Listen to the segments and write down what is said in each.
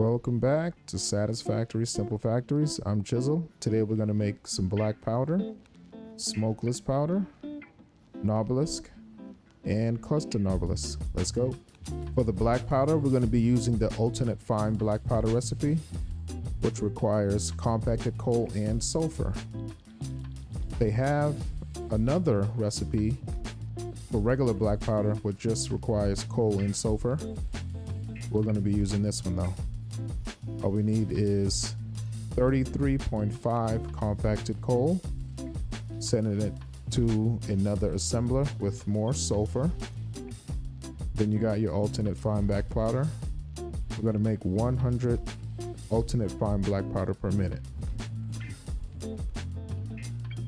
Welcome back to Satisfactory Simple Factories. I'm Chisel. Today we're going to make some black powder, smokeless powder, nobelisk, and cluster nobelisk. Let's go. For the black powder, we're going to be using the alternate fine black powder recipe, which requires compacted coal and sulfur. They have another recipe for regular black powder, which just requires coal and sulfur. We're going to be using this one though. All we need is 33.5 compacted coal, sending it to another assembler with more sulfur. Then you got your alternate fine black powder. We're going to make 100 alternate fine black powder per minute.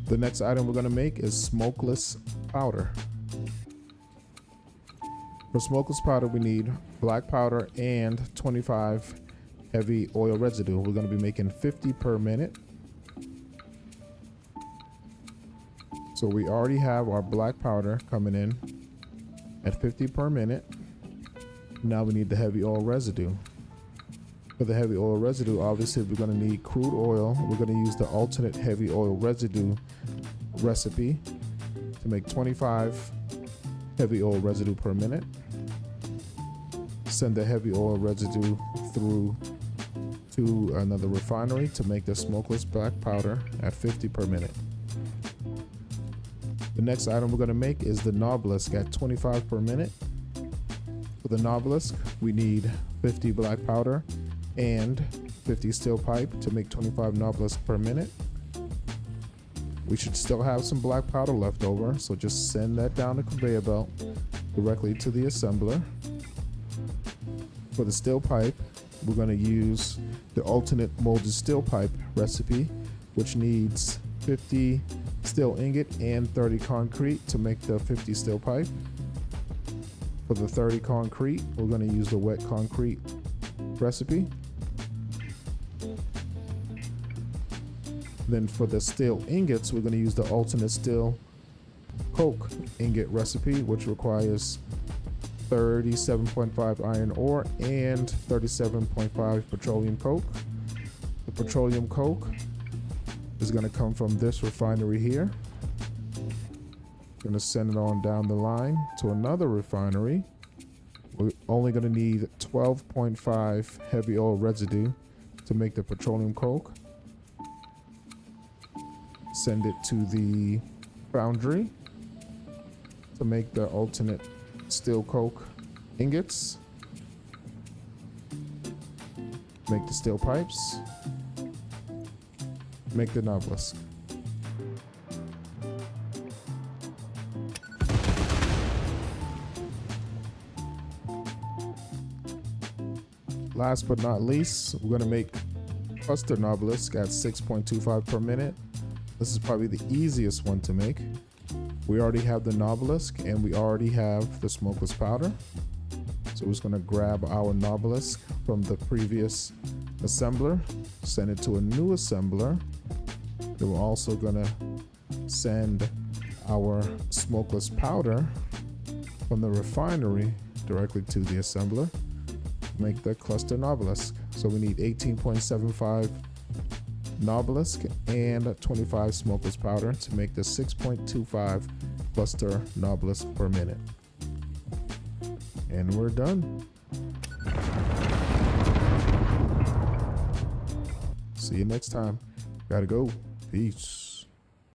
The next item we're going to make is smokeless powder. For smokeless powder, we need black powder and 25 heavy oil residue. We're going to be making 50 per minute. So we already have our black powder coming in at 50 per minute. Now we need the heavy oil residue. For the heavy oil residue, obviously we're going to need crude oil. We're going to use the alternate heavy oil residue recipe to make 25 heavy oil residue per minute. Send the heavy oil residue through to another refinery to make the smokeless black powder at 50 per minute. The next item we're going to make is the nobelisk at 25 per minute. For the nobelisk, we need 50 black powder and 50 steel pipe to make 25 nobelisk per minute. We should still have some black powder left over, so just send that down the conveyor belt directly to the assembler. For the steel pipe, we're going to use the alternate molded steel pipe recipe, which needs 50 steel ingot and 30 concrete to make the 50 steel pipe. For the 30 concrete, we're going to use the wet concrete recipe. Then for the steel ingots, we're going to use the alternate steel coke ingot recipe, which requires 37.5 iron ore and 37.5 petroleum coke. The petroleum coke is going to come from this refinery here. Going to send it on down the line to another refinery. We're only going to need 12.5 heavy oil residue to make the petroleum coke. Send it to the foundry to make the alternate steel coke ingots. Make the steel pipes. Make the nobelisk. Last but not least, we're going to make cluster nobelisk at 6.25 per minute. This is probably the easiest one to make. We already have the nobelisk and we already have the smokeless powder. So we're just going to grab our nobelisk from the previous assembler, send it to a new assembler. Then we're also going to send our smokeless powder from the refinery directly to the assembler to make the cluster nobelisk. So we need 18.75 nobelisk and 25 smokeless powder to make the 6.25 cluster nobelisk per minute. And we're done. See you next time. Gotta go. Peace.